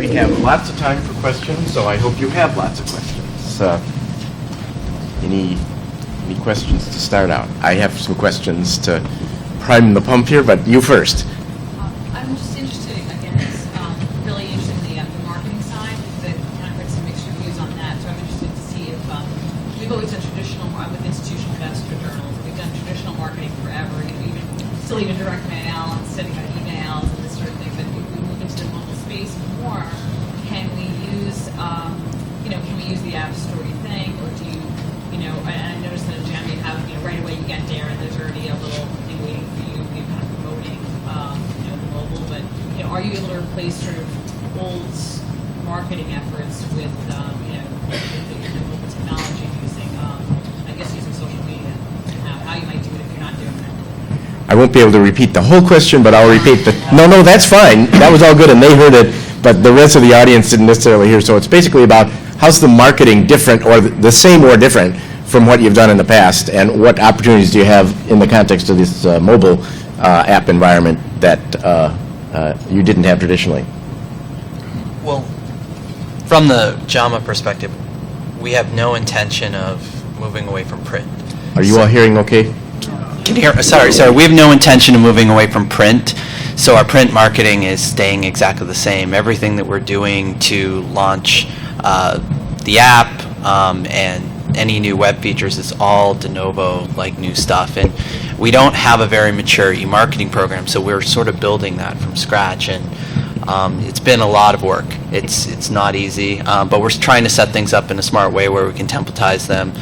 We have lots of time for questions, so I hope you have lots of questions. Any questions to start out? I have some questions to prime the pump here, but you first. I'm just interested, again, it's really interested in the marketing side. I've read some mixed reviews on that, so I'm interested to see if we've always done traditional with institutional investor journals. We've done traditional marketing forever, even direct mail and sending out emails and this sort of thing. But if we move into the mobile space more, can we use the App Store, you think, or do you, and I noticed that in Jam you have, right away you get there and there's already a little thing waiting for you, kind of promoting, the mobile. But are you able to replace sort of old marketing efforts with, your mobile technology using, using social media? How you might do it if you're not doing that? I won't be able to repeat the whole question, but I'll repeat the... No, that's fine. That was all good, and they heard it, but the rest of the audience didn't necessarily hear. So it's basically about how's the marketing different, or the same or different from what you've done in the past, and what opportunities do you have in the context of this mobile app environment that you didn't have traditionally? Well, from the JAMA perspective, we have no intention of moving away from print. Are you all hearing okay? Can you hear? Sorry. We have no intention of moving away from print. So our print marketing is staying exactly the same. Everything that we're doing to launch the app and any new web features is all de novo, like new stuff. And we don't have a very mature e-marketing program, so we're sort of building that from scratch. And it's been a lot of work. It's not easy, but we're trying to set things up in a smart way where we can templatize them.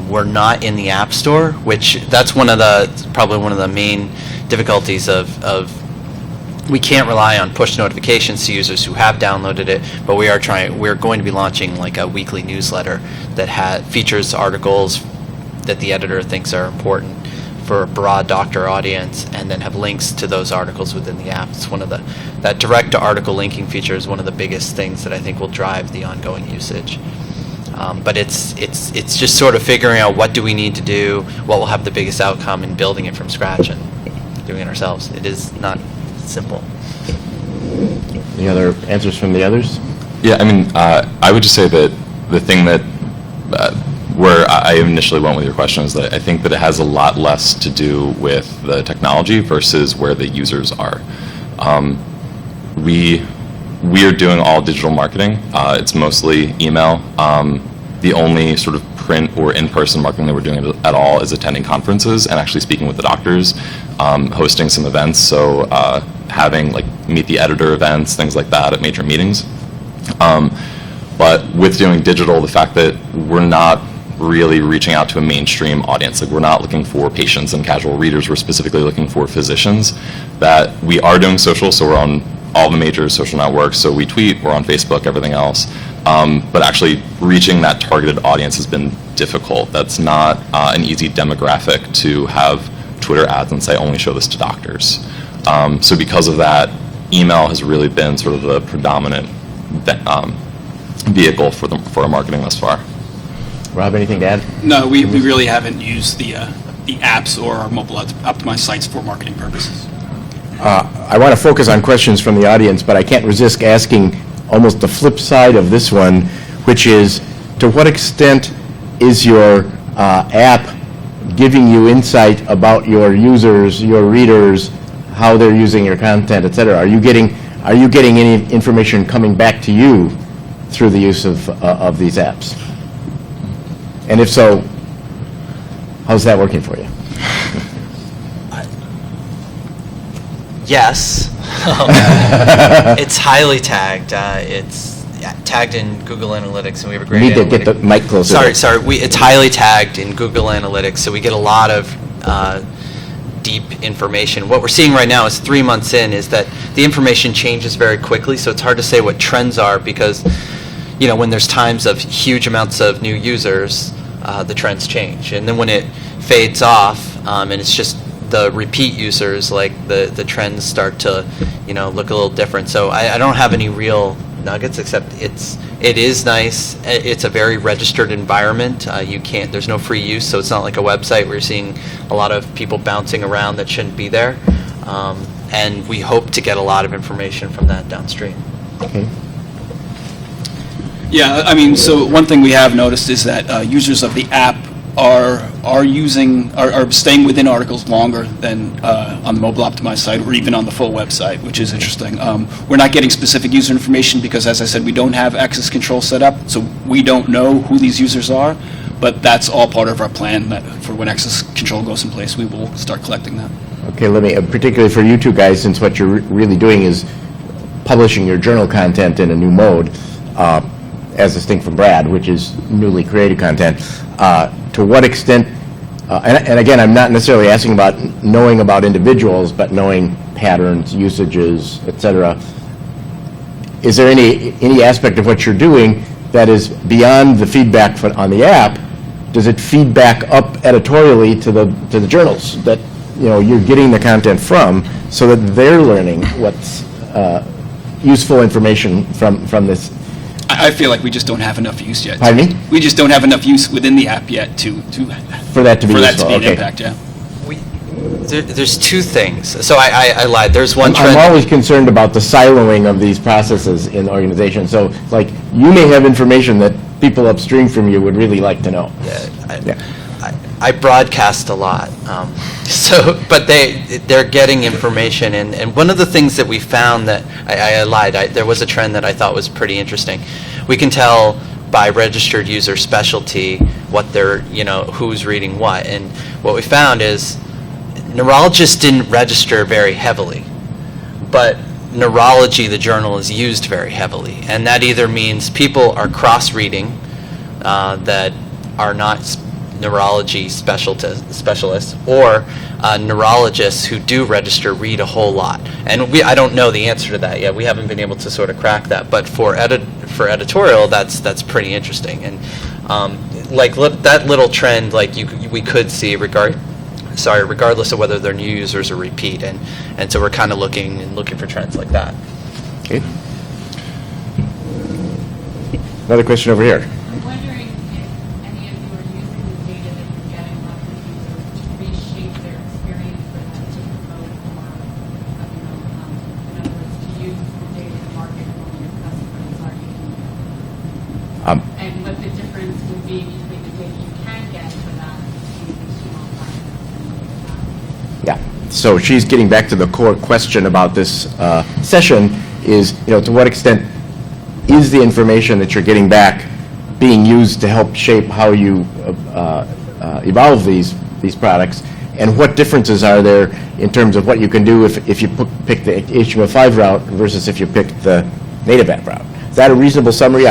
We're not in the App Store, which that's probably one of the main difficulties of we can't rely on push notifications to users who have downloaded it, but we're going to be launching like a weekly newsletter that features articles that the editor thinks are important for a broad doctor audience, and then have links to those articles within the app. It's that direct to article linking feature is one of the biggest things that I think will drive the ongoing usage. But it's just sort of figuring out what do we need to do, what will have the biggest outcome, and building it from scratch and doing it ourselves. It is not simple. Any other answers from the others? Yeah, I would just say that the thing that where I initially went with your question is that I think that it has a lot less to do with the technology versus where the users are. We are doing all digital marketing. It's mostly email. The only sort of print or in-person marketing that we're doing at all is attending conferences and actually speaking with the doctors, hosting some events, so having like meet the editor events, things like that at major meetings. But with doing digital, the fact that we're not really reaching out to a mainstream audience, like we're not looking for patients and casual readers, we're specifically looking for physicians, that we are doing social, so we're on all the major social networks, so we tweet, we're on Facebook, everything else, but actually reaching that targeted audience has been difficult. That's not an easy demographic to have Twitter ads and say only show this to doctors. So because of that, email has really been sort of the predominant vehicle for our marketing thus far. Rob, anything to add? No, we really haven't used the apps or our mobile optimized sites for marketing purposes. I want to focus on questions from the audience, but I can't resist asking almost the flip side of this one, which is, to what extent is your app giving you insight about your users, your readers, how they're using your content, et cetera? Are you getting any information coming back to you through the use of these apps? And if so, how's that working for you? Yes. It's highly tagged. It's tagged in Google Analytics, and we have a great You need to get the mic closer. Sorry. It's highly tagged in Google Analytics, so we get a lot of deep information. What we're seeing right now is 3 months in is that the information changes very quickly, so it's hard to say what trends are because, when there's times of huge amounts of new users, the trends change. And then when it fades off, and it's just the repeat users, like the trends start to, look a little different. So I don't have any real nuggets, except it is nice. It's a very registered environment. There's no free use, so it's not like a website where you're seeing a lot of people bouncing around that shouldn't be there. And we hope to get a lot of information from that downstream. Okay. Yeah, I mean, so one thing we have noticed is that users of the app are staying within articles longer than on the mobile optimized site or even on the full website, which is interesting. We're not getting specific user information because, as I said, we don't have access control set up, so we don't know who these users are, but that's all part of our plan that for when access control goes in place, we will start collecting that. Okay, let me, particularly for you two guys, since what you're really doing is publishing your journal content in a new mode, as distinct from Brad, which is newly created content, to what extent, and again, I'm not necessarily asking about knowing about individuals, but knowing patterns, usages, et cetera. Is there any aspect of what you're doing that is beyond the feedback on the app? Does it feed back up editorially to the journals that you're getting the content from, so that they're learning what's useful information from this? I feel like we just don't have enough use yet. Pardon me? We just don't have enough use within the app yet For that to be useful, an okay. impact, yeah. There's two things. So I lied. There's one I'm trend. always concerned about the siloing of these processes in organizations. So, like, you may have information that people upstream from you would really like to know. I broadcast a lot, but they're getting information, and one of the things that we found that I lied. There was a trend that I thought was pretty interesting. We can tell by registered user specialty what they're, who's reading what, and what we found is neurologists didn't register very heavily, but neurology, the journal, is used very heavily, and that either means people are cross-reading that are not neurology specialists, or neurologists who do register read a whole lot. And I don't know the answer to that yet. We haven't been able to sort of crack that. But for editorial, that's pretty interesting. And that little trend, we could see regardless of whether they're new users or repeat. And so we're kind of looking for trends like that. Okay. Another question over here. I'm wondering if any of you are using the data that you're getting off the users to reshape their experience for them to promote more, in other words, to use the data to market when your customers are using it. And what the difference would be between the data you can get for that between the two online and Yeah. So she's getting back to the core question about this session is, to what extent is the information that you're getting back being used to help shape how you evolve these products, and what differences are there in terms of what you can do if you pick the HTML5 route versus if you pick the native app route? Is that a reasonable summary?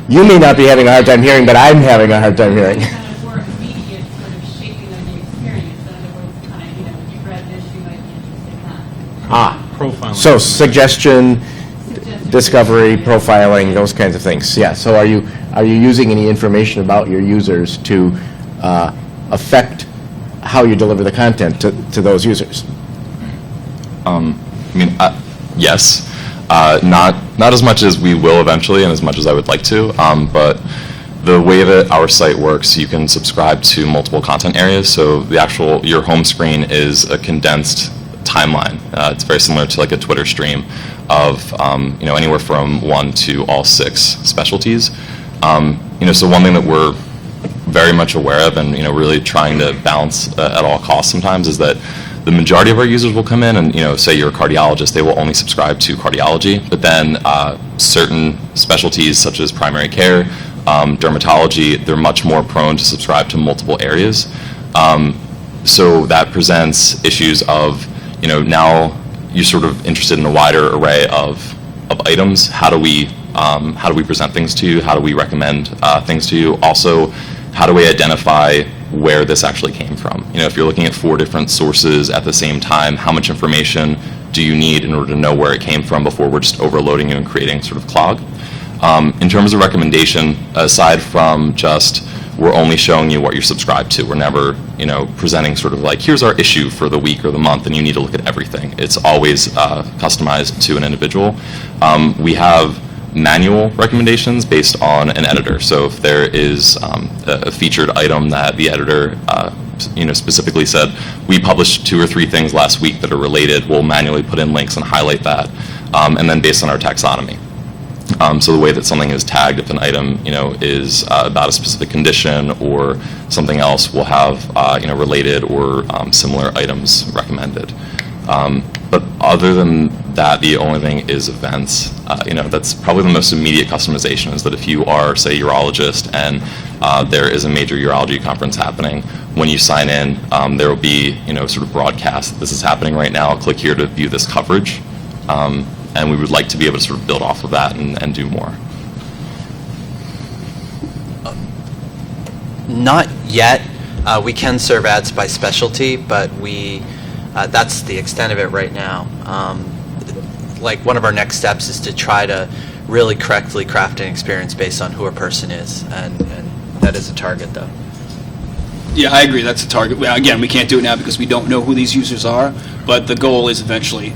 You may not be having a hard time hearing, but I'm having a hard time hearing. kind of more immediate sort of shaping of the experience. In other words, kind of, if you've read this, you might be interested in that. Profiling. So suggestion, discovery, profiling, those kinds of things. Yeah. So are you using any information about your users to affect how you deliver the content to those users? Yes. Not as much as we will eventually, and as much as I would like to. But the way that our site works, you can subscribe to multiple content areas. So your home screen is a condensed timeline. It's very similar to like a Twitter stream of anywhere from 1 to all 6 specialties. So one thing that we're very much aware of and really trying to balance at all costs sometimes is that the majority of our users will come in and say you're a cardiologist, they will only subscribe to cardiology, but then certain specialties such as primary care, dermatology, they're much more prone to subscribe to multiple areas. So that presents issues of now you're sort of interested in a wider array of items. How do we present things to you? How do we recommend things to you? Also, how do we identify where this actually came from? If you're looking at 4 different sources at the same time, how much information do you need in order to know where it came from before we're just overloading you and creating sort of clog? In terms of recommendation, aside from just we're only showing you what you're subscribed to. We're never, presenting sort of like, here's our issue for the week or the month, and you need to look at everything. It's always customized to an individual. We have manual recommendations based on an editor. So if there is a featured item that the editor, specifically said, we published 2 or 3 things last week that are related, we'll manually put in links and highlight that, and then based on our taxonomy. So the way that something is tagged, if an item, is about a specific condition or something else, will have, related or similar items recommended. But other than that, the only thing is events. That's probably the most immediate customization, is that if you are, say, a urologist and there is a major urology conference happening, when you sign in, there will be, sort of broadcast, this is happening right now, click here to view this coverage. And we would like to be able to sort of build off of that and do more. Not yet. We can serve ads by specialty, but that's the extent of it right now. Like, one of our next steps is to try to really correctly craft an experience based on who a person is, and that is a target, though. Yeah, I agree, that's a target. Well, again, we can't do it now because we don't know who these users are, but the goal is eventually,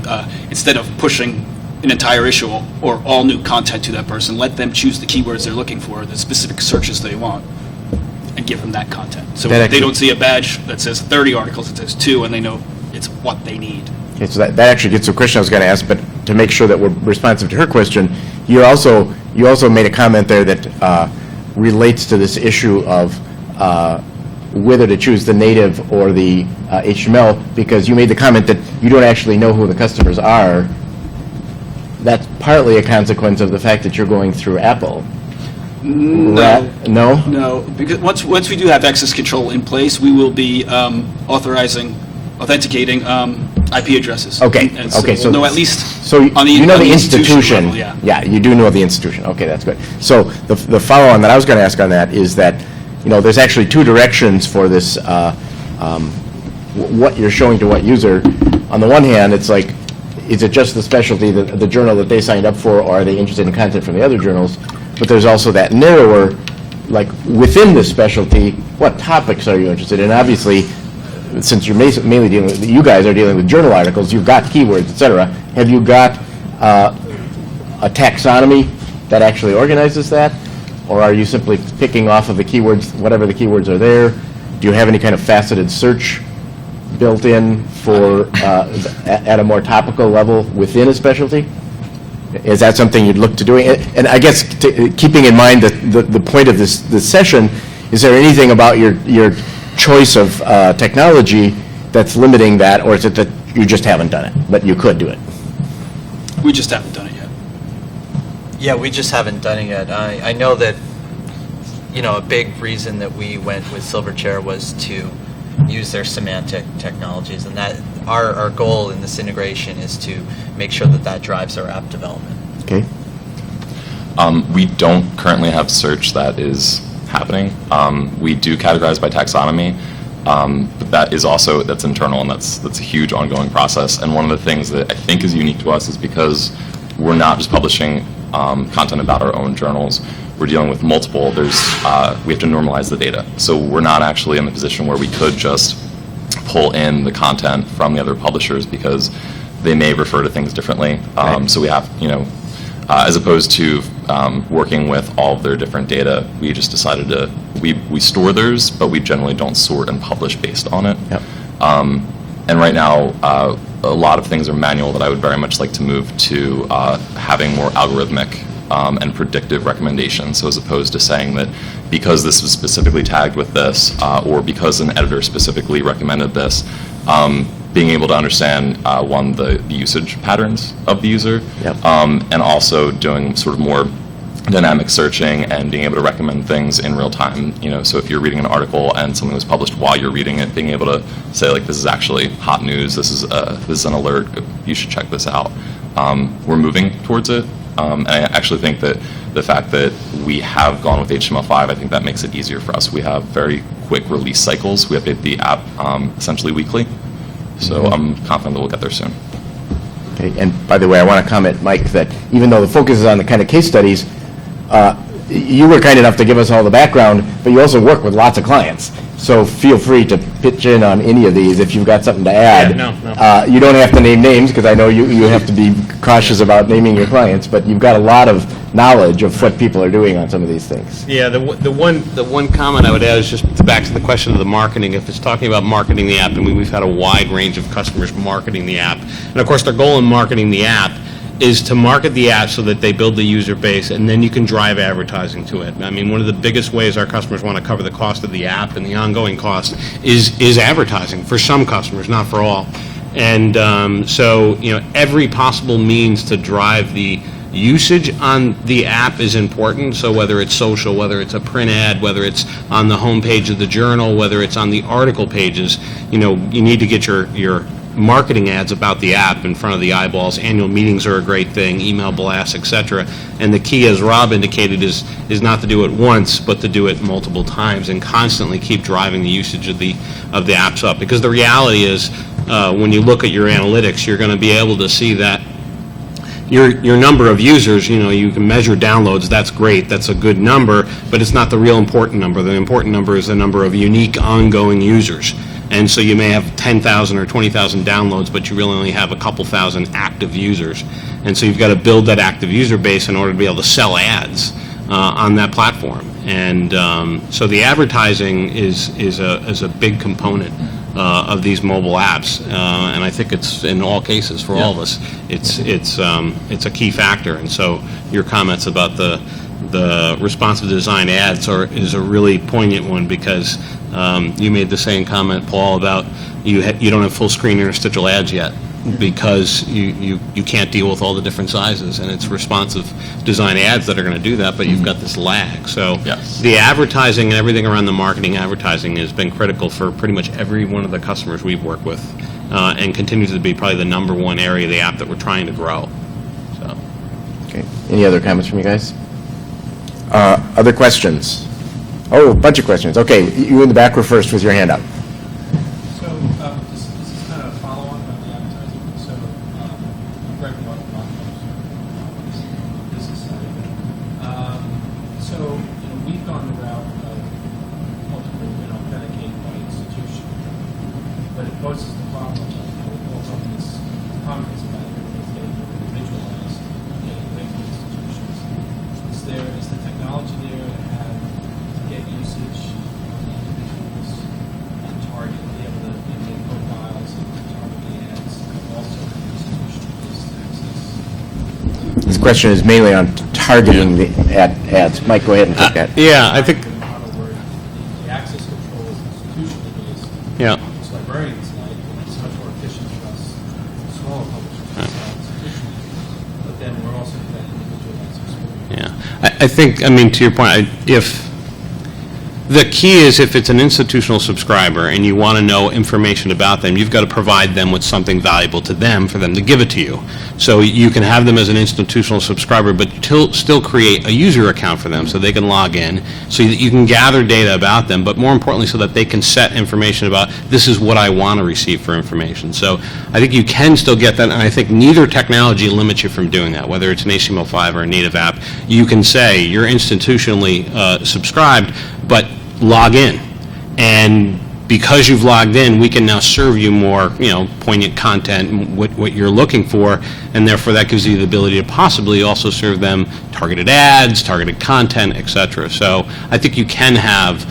instead of pushing an entire issue or all new content to that person, let them choose the keywords they're looking for, the specific searches they want, and give them that content. So That if they actually- don't see a badge that says 30 articles, it says 2, and they know it's what they need. Okay, so that actually gets to a question I was going to ask, but to make sure that we're responsive to her question, you also made a comment there that relates to this issue of whether to choose the native or the HTML, because you made the comment that you don't actually know who the customers are. That's partly a consequence of the fact that you're going through Apple. No. No? No, because once we do have access control in place, we will be authenticating IP addresses. Okay, And okay, we'll know at least So on the you know on the institutional institution. level, yeah. Yeah, you do know the institution. Okay, that's good. So the follow-on that I was going to ask on that is that, there's actually two directions for this, what you're showing to what user. On the one hand, it's like, is it just the specialty, the journal that they signed up for, or are they interested in content from the other journals? But there's also that narrower, like, within the specialty, what topics are you interested in? Obviously, since you're mainly dealing with, you guys are dealing with journal articles, you've got keywords, et cetera. Have you got a taxonomy that actually organizes that? Or are you simply picking off of the keywords, whatever the keywords are there? Do you have any kind of faceted search built in for, at a more topical level within a specialty? Is that something you'd look to doing? And I guess, keeping in mind that the point of this session, is there anything about your choice of technology that's limiting that, or is it that you just haven't done it, but you could do it? We just haven't done it yet. Yeah, we just haven't done it yet. I know that, a big reason that we went with Silverchair was to use their semantic technologies, and that our goal in this integration is to make sure that drives our app development. Okay. We don't currently have search that is happening. We do categorize by taxonomy, but that's internal, and that's a huge ongoing process. And one of the things that I think is unique to us is because we're not just publishing content about our own journals. We're dealing with multiple. We have to normalize the data. So we're not actually in the position where we could just pull in the content from the other publishers, because they may refer to things differently. Right. So we have, as opposed to working with all of their different data, we just decided we store theirs, but we generally don't sort and publish based on it. Yep. And right now, a lot of things are manual that I would very much like to move to having more algorithmic and predictive recommendations. So as opposed to saying that because this was specifically tagged with this, or because an editor specifically recommended this, being able to understand, the usage patterns of the user, Yep. And also doing sort of more dynamic searching and being able to recommend things in real time. So if you're reading an article and something was published while you're reading it, being able to say, like, this is actually hot news, this is an alert, you should check this out. We're moving towards it, and I actually think that the fact that we have gone with HTML5, I think that makes it easier for us. We have very quick release cycles. We update the app essentially weekly, so I'm confident that we'll get there soon. Okay, and by the way, I want to comment, Mike, that even though the focus is on the kind of case studies, you were kind enough to give us all the background, but you also work with lots of clients. So feel free to pitch in on any of these if you've got something to add. Yeah, no. You don't have to name names, because I know you have to be cautious about naming your clients, but you've got a lot of knowledge of what people are doing on some of these things. Yeah, the one comment I would add is just back to the question of the marketing. If it's talking about marketing the app, and we've had a wide range of customers marketing the app, and of course their goal in marketing the app is to market the app so that they build the user base, and then you can drive advertising to it. I mean, one of the biggest ways our customers want to cover the cost of the app and the ongoing cost is advertising, for some customers, not for all. And so, every possible means to drive the usage on the app is important. So whether it's social, whether it's a print ad, whether it's on the homepage of the journal, whether it's on the article pages, you need to get your marketing ads about the app in front of the eyeballs. Annual meetings are a great thing, email blasts, etc. And the key, as Rob indicated, is not to do it once, but to do it multiple times and constantly keep driving the usage of the apps up. Because the reality is, when you look at your analytics, you're going to be able to see that your number of users, you can measure downloads, that's great, that's a good number, but it's not the real important number. The important number is the number of unique ongoing users. And so you may have 10,000 or 20,000 downloads, but you really only have a couple thousand active users. And so you've got to build that active user base in order to be able to sell ads on that platform. And so the advertising is a big component of these mobile apps, and I think it's in all cases for all of us. It's a key factor. And so your comments about the responsive design ads is a really poignant one, because you made the same comment, Paul, about you don't have full screen interstitial ads yet, because you can't deal with all the different sizes, and it's responsive design ads that are going to do that, but you've got this lag. So Yes. the advertising and everything around the marketing advertising has been critical for pretty much every one of the customers we've worked with, and continues to be probably the number one area of the app that we're trying to grow. So. Okay. Any other comments from you guys? Other questions? Oh, a bunch of questions. Okay, you in the back were first with your hand up. So this is kind of a follow-on on the advertising. So I'm Greg Martin, business side of it. So we've gone the route of multiple authenticated by institution, but it poses the problem of all of this conference about it is getting individualized, getting away from institutions. Is the technology there to have to get usage on the individuals and target, be able to make profiles and target the ads, and also institutional-based access? This question is mainly on targeting the ads. Mike, go ahead and take that. Yeah, I think, Model where the access control is institutionally based. yeah. It's librarians like, and it's much more efficient for us, smaller publishers, to sell institutionally. But then we're also in that individualized experience. Yeah, I think, to your point, if the key is, if it's an institutional subscriber and you want to know information about them, you've got to provide them with something valuable to them for them to give it to you. So you can have them as an institutional subscriber, but still create a user account for them so they can log in, so that you can gather data about them, but more importantly, so that they can set information about, this is what I want to receive for information. So I think you can still get that, and I think neither technology limits you from doing that, whether it's an HTML5 or a native app. You can say you're institutionally subscribed, but log in. And because you've logged in, we can now serve you more, poignant content, what you're looking for, and therefore that gives you the ability to possibly also serve them targeted ads, targeted content, etc. So I think you can have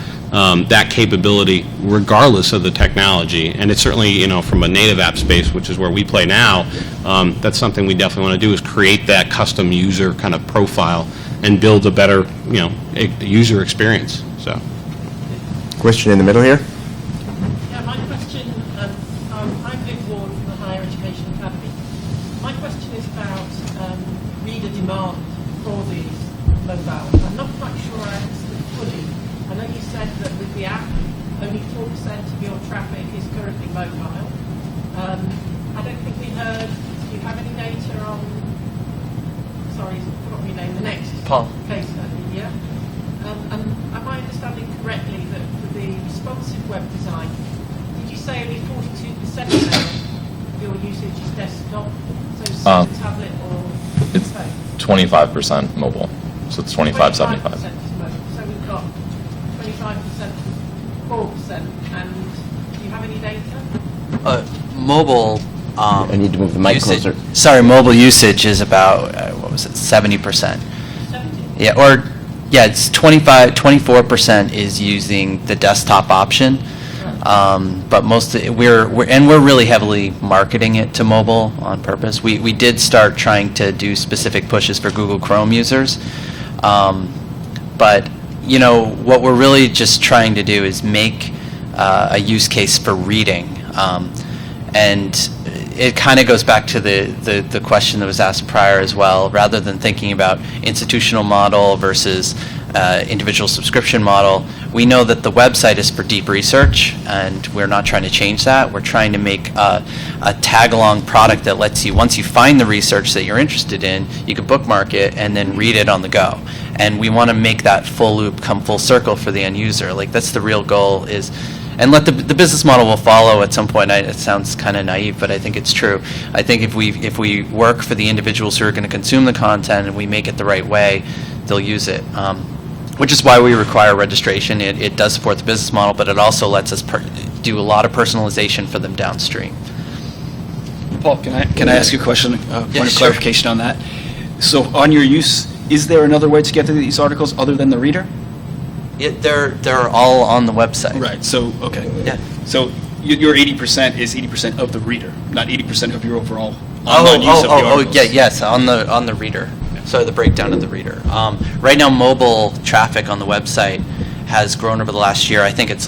that capability regardless of the technology, and it's certainly, from a native app space, which is where we play now, that's something we definitely want to do, is create that custom user kind of profile and build a better, user experience. So. Question in the middle here? Yeah, my question, I'm Vic Ward from the Higher Education Academy. My question is about reader demand for these mobiles. I'm not quite sure I understood fully. I know you said that with the app, only 4% of your traffic is currently mobile. I don't think we heard, do you have any data on, sorry, I forgot your name, the next Paul. case study, yeah? And am I understanding correctly that for the responsive web design, did you say only 42% now of your usage is desktop, so tablet or It's phone? 25% mobile, so it's 25, 25% 75. is mobile. So we've got 25%, 4%, and do you have any data? Mobile. I need to move the mic usage, closer. Sorry, mobile usage is about 70%. 70? Yeah, it's 24% is using the desktop option. But we're really heavily marketing it to mobile on purpose. We did start trying to do specific pushes for Google Chrome users. But, what we're really just trying to do is make a use case for reading. And it kind of goes back to the question that was asked prior as well. Rather than thinking about institutional model versus individual subscription model, we know that the website is for deep research, and we're not trying to change that. We're trying to make a tag-along product that lets you, once you find the research that you're interested in, you can bookmark it and then read it on the go. And we want to make that full loop come full circle for the end user. Like, that's the real goal is, and let the business model will follow at some point. It sounds kind of naive, but I think it's true. I think if we work for the individuals who are going to consume the content and we make it the right way, they'll use it. Which is why we require registration. It does support the business model, but it also lets us do a lot of personalization for them downstream. Paul, can I ask you a question, point of sure. clarification on that? So on your use, is there another way to get to these articles other than the reader? They're all on the website. Right, so, okay. Yeah. So your 80% is 80% of the reader, not 80% of your overall online use of the articles. Yes, on the reader. So the breakdown of the reader. Right now, mobile traffic on the website has grown over the last year. I think it's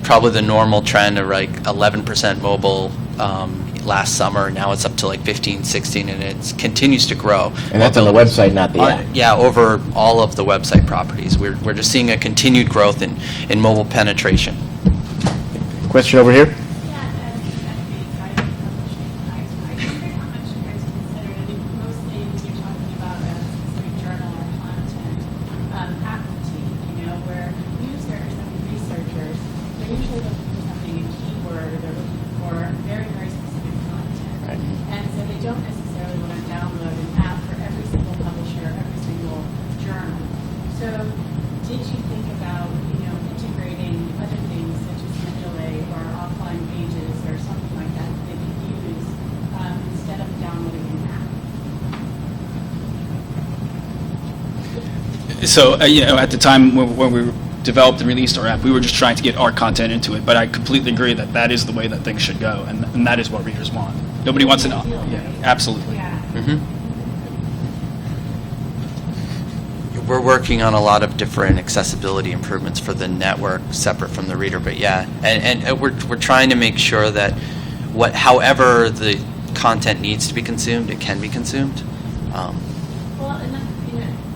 probably the normal trend of like 11% mobile last summer. Now it's up to like 15, 16, and it continues to grow. And that's on the website, not the app. Yeah, over all of the website properties. We're just seeing a continued growth in mobile penetration. Question over here? So, at the time when we developed and released our app, we were just trying to get our content into it. But I completely agree that is the way that things should go, and that is what readers want. Nobody wants to know. Yeah, absolutely. We're working on a lot of different accessibility improvements for the network, separate from the reader. But yeah, and we're trying to make sure that however the content needs to be consumed, it can be consumed. Well, and then,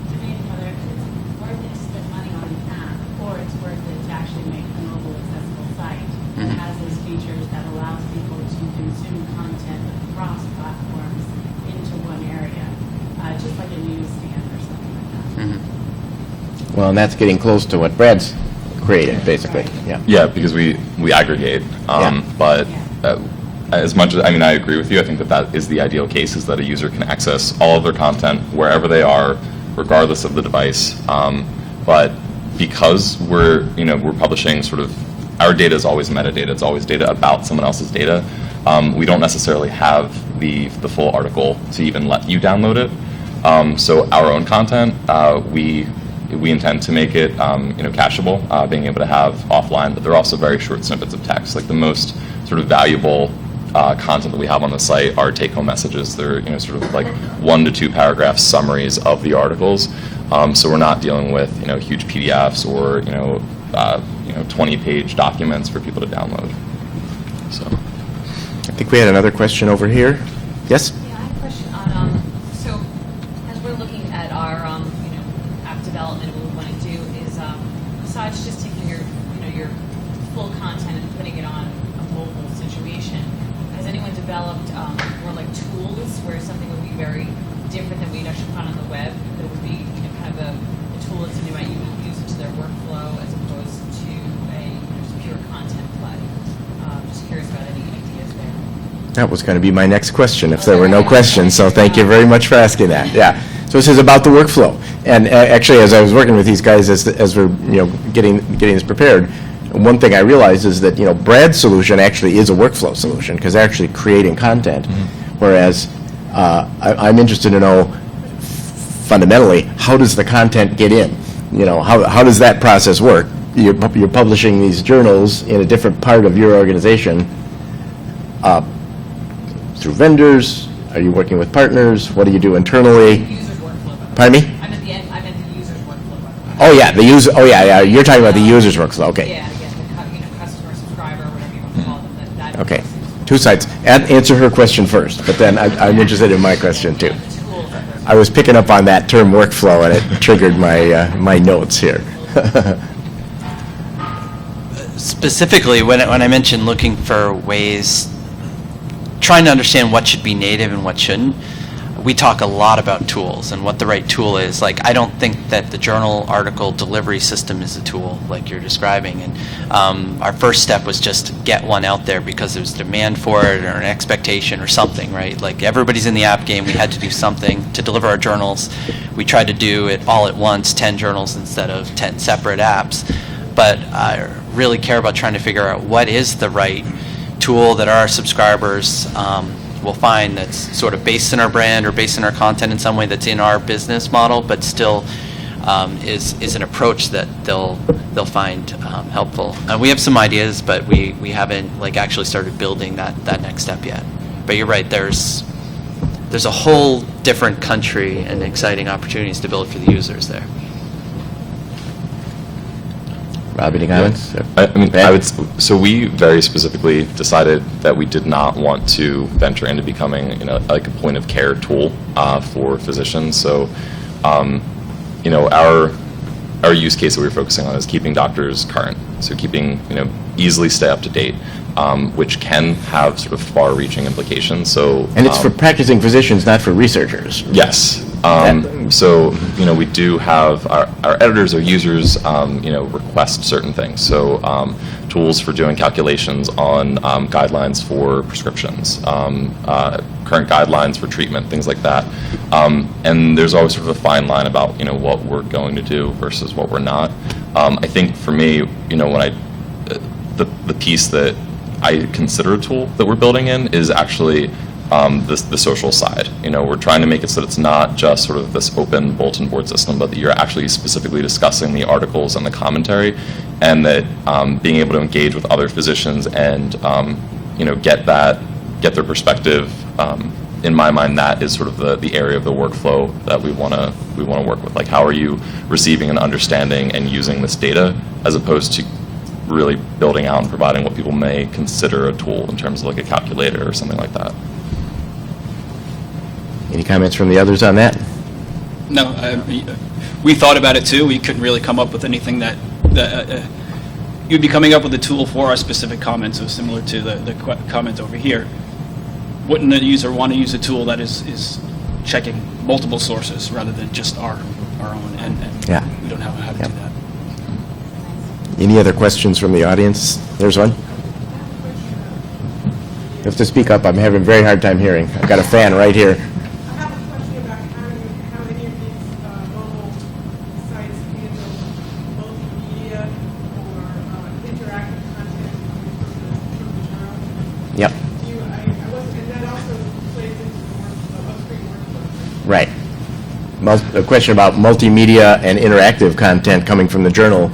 debating whether it's worth it to spend money on an app or it's worth it to actually make a mobile accessible site that has those features that allows people to consume content across platforms into one area, just like a newsstand or something like that. Well, and that's getting close to what Brad's created, basically. Yeah. Yeah, because we aggregate, but as much as, I agree with you, I think that is the ideal case, is that a user can access all of their content wherever they are, regardless of the device. But because we're publishing sort of, our data is always metadata, it's always data about someone else's data, we don't necessarily have the full article to even let you download it. So our own content, we intend to make it cacheable, being able to have offline, but they're also very short snippets of text. Like the most sort of valuable content that we have on the site are take-home messages. They're sort of like 1 to 2 paragraph summaries of the articles. So we're not dealing with huge PDFs or 20-page documents for people to download. So I think we had another question over here. Yes? Yeah, I have a question on, so as we're looking at our, app development, what we want to do is, besides just taking your full content and putting it on a mobile situation, has anyone developed more like tools where something would be very different than we'd actually find on the web, that it would be kind of a tool that somebody might use into their workflow as opposed to a just pure content play? Just curious about any ideas there. That was going to be my next question, if there were no questions, so thank you very much for asking that. Yeah. So this is about the workflow. And actually, as I was working with these guys, as we're getting this prepared, one thing I realized is that Brad's solution actually is a workflow solution, because they're actually creating content, whereas I'm interested to know fundamentally, how does the content get in? How does that process work? you're publishing these journals in a different part of your organization, through vendors? Are you working with partners? What do you do internally? User's workflow. Pardon me? I'm at the end, I'm at the user's workflow. Oh, yeah, you're talking about the user's workflow, okay. Yeah, the customer, subscriber, whatever you want to call them, that. Okay, two sides. Answer her question first, but then I'm interested in my question, too. The tools that they're- I was picking up on that term workflow, and it triggered my notes here. Specifically, when I mentioned looking for ways, trying to understand what should be native and what shouldn't, we talk a lot about tools and what the right tool is. Like, I don't think that the journal article delivery system is a tool like you're describing. And our first step was just to get one out there because there's demand for it or an expectation or something, right? Like, everybody's in the app game. We had to do something to deliver our journals. We tried to do it all at once, 10 journals instead of 10 separate apps. But I really care about trying to figure out what is the right tool that our subscribers will find that's sort of based in our brand or based in our content in some way that's in our business model, but still is an approach that they'll find helpful. And we have some ideas, but we haven't actually started building that next step yet. But you're right, there's a whole different country and exciting opportunities to build for the users there. Rob, any comments? So we very specifically decided that we did not want to venture into becoming, like a point of care tool for physicians. So, our use case that we're focusing on is keeping doctors current. So keeping, easily stay up to date, which can have sort of far-reaching implications. So, And it's for practicing physicians, not for researchers. yes. So, we do have our editors or users, request certain things. So, tools for doing calculations on guidelines for prescriptions, current guidelines for treatment, things like that. And there's always sort of a fine line about, what we're going to do versus what we're not. I think for me, when the piece that I consider a tool that we're building in is actually the social side. We're trying to make it so that it's not just sort of this open bulletin board system, but that you're actually specifically discussing the articles and the commentary, and that being able to engage with other physicians and get their perspective. In my mind, that is sort of the area of the workflow that we want to work with. Like, how are you receiving and understanding and using this data, as opposed to really building out and providing what people may consider a tool in terms of like a calculator or something like that. Any comments from the others on that? No, we thought about it too. We couldn't really come up with anything that you'd be coming up with a tool for our specific comments, so similar to the comment over here. Wouldn't the user want to use a tool that is checking multiple sources rather than just our own? And Yeah. we don't know how to do that. Any other questions from the audience? There's one. You have to speak up. I'm having a very hard time hearing. I've got a fan right here. I have a question about how many of these mobile sites handle multimedia or interactive content from the journal. Yep, I wasn't, and that also plays into the upstream workflow. right. A question about multimedia and interactive content coming from the journal.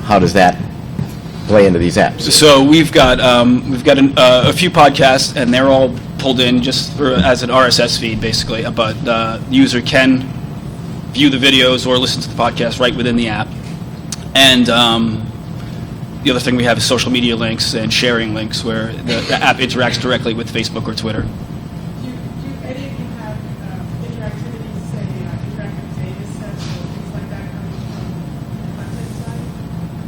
How does that play into these apps? So we've got a few podcasts, and they're all pulled in just as an RSS feed, basically. But the user can view the videos or listen to the podcast right within the app. And the other thing we have is social media links and sharing links, where the app interacts directly with Facebook or Twitter. Do any of you have interactivity, say, interactive data sets or things like that coming from the content side?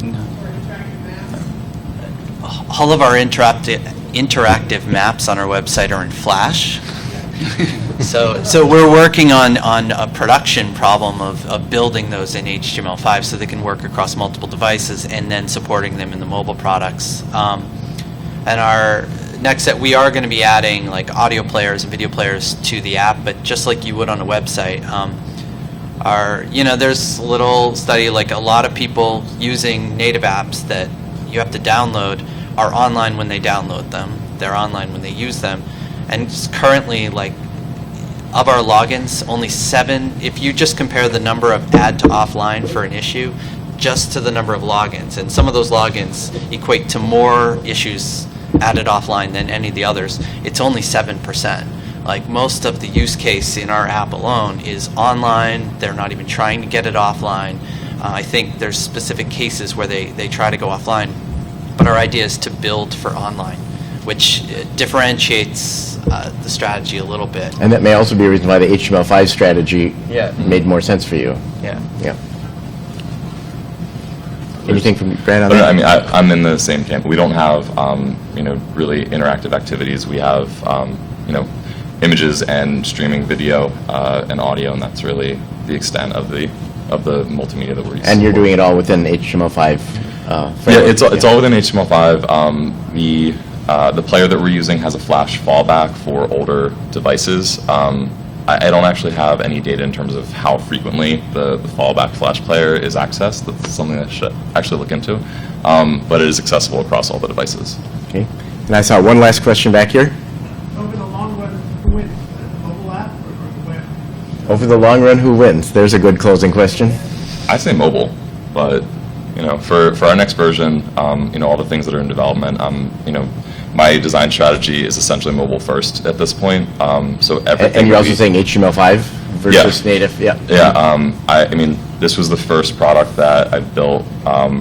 No. Or interactive maps? All of our interactive maps on our website are in Flash. So we're working on a production problem of building those in HTML5 so they can work across multiple devices and then supporting them in the mobile products. And our next step, we are going to be adding like audio players and video players to the app, but just like you would on a website. There's a little study, like a lot of people using native apps that you have to download are online when they download them. They're online when they use them. And currently, like, of our logins, only 7, if you just compare the number of add to offline for an issue, just to the number of logins. And some of those logins equate to more issues added offline than any of the others. It's only 7%. Like, most of the use case in our app alone is online. They're not even trying to get it offline. I think there's specific cases where they try to go offline. But our idea is to build for online, which differentiates the strategy a little bit. And that may also be a reason why the HTML5 strategy made more sense for you. Yeah. Yeah. Anything from Brad on But that? I mean, I'm in the same camp. We don't have, really interactive activities. We have, images and streaming video and audio, and that's really the extent of the multimedia that we're using. And you're doing it all within HTML5 Yeah, framework? it's all within HTML5. The player that we're using has a Flash fallback for older devices. I don't actually have any data in terms of how frequently the fallback Flash player is accessed. That's something that I should actually look into. But it is accessible across all the devices. Okay. And I saw one last question back here. Over the long run, who wins, the mobile app or the web? Over the long run, who wins? There's a good closing question. I say mobile, but for our next version, all the things that are in development, my design strategy is essentially mobile first at this point. So everything. And you're also saying HTML5 versus native? Yeah. Yeah. I mean, this was the first product that I built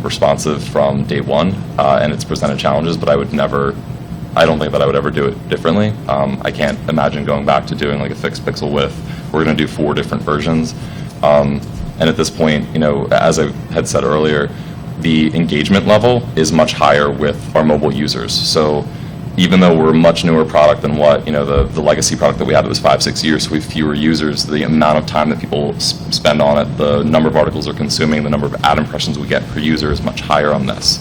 responsive from day one, and it's presented challenges, but I don't think that I would ever do it differently. I can't imagine going back to doing like a fixed pixel width. We're going to do 4 different versions. And at this point, as I had said earlier, the engagement level is much higher with our mobile users. So even though we're a much newer product than what, the legacy product that we had was 5-6 years, so we have fewer users, the amount of time that people spend on it, the number of articles they're consuming, the number of ad impressions we get per user is much higher on this.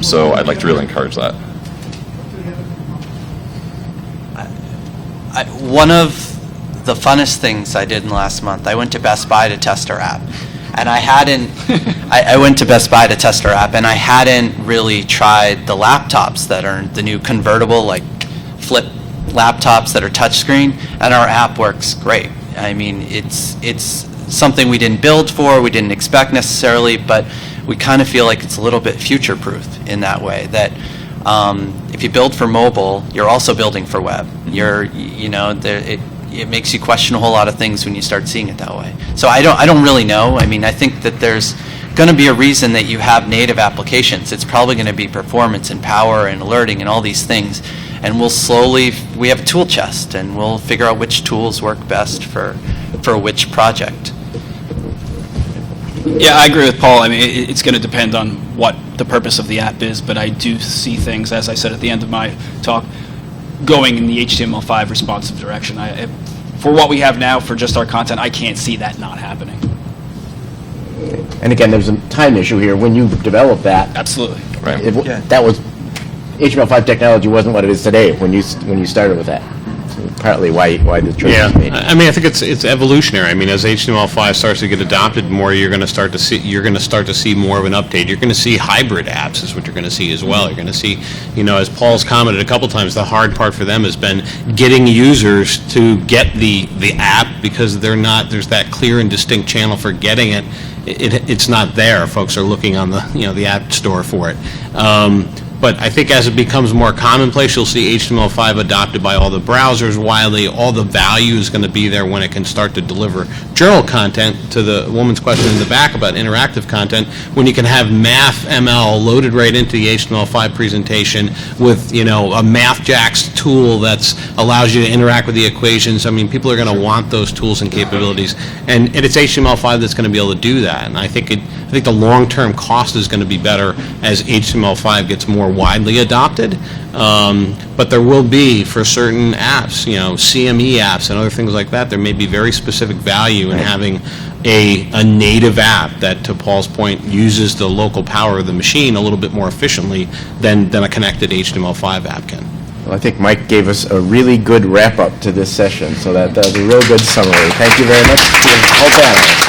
So I'd like to really encourage that. One of the funnest things I did in the last month, I went to Best Buy to test our app. And I hadn't, I went to Best Buy to test our app, and I hadn't really tried the laptops that are the new convertible, like flip laptops that are touchscreen, and our app works great. I mean, it's something we didn't build for, we didn't expect necessarily, but we kind of feel like it's a little bit future-proof in that way, that if you build for mobile, you're also building for web. It makes you question a whole lot of things when you start seeing it that way. So I don't really know. I mean, I think that there's going to be a reason that you have native applications. It's probably going to be performance and power and alerting and all these things. And we have a tool chest, and we'll figure out which tools work best for which project. Yeah, I agree with Paul. I mean, it's going to depend on what the purpose of the app is, but I do see things, as I said at the end of my talk, going in the HTML5 responsive direction. For what we have now, for just our content, I can't see that not happening. And again, there's a time issue here. When you developed that, Absolutely. Right. that was HTML5 technology wasn't what it is today when you started with that. So partly why the choice Yeah, was made. I mean, I think it's evolutionary. I mean, as HTML5 starts to get adopted more, you're going to start to see more of an update. You're going to see hybrid apps is what you're going to see as well. You're going to see, as Paul's commented a couple times, the hard part for them has been getting users to get the app, because there's that clear and distinct channel for getting it. It's not there. Folks are looking on the app store for it. But I think as it becomes more commonplace, you'll see HTML5 adopted by all the browsers widely. All the value is going to be there when it can start to deliver journal content. To the woman's question in the back about interactive content, when you can have Math ML loaded right into the HTML5 presentation with a MathJax tool that allows you to interact with the equations. I mean, people are going to want those tools and capabilities, and it's HTML5 that's going to be able to do that. And I think the long-term cost is going to be better as HTML5 gets more widely adopted, but there will be, for certain apps, CME apps and other things like that, there may be very specific value in having a native app that, to Paul's point, uses the local power of the machine a little bit more efficiently than a connected HTML5 app can. Well, I think Mike gave us a really good wrap-up to this session, so that was a real good summary. Thank you very much to the whole panel.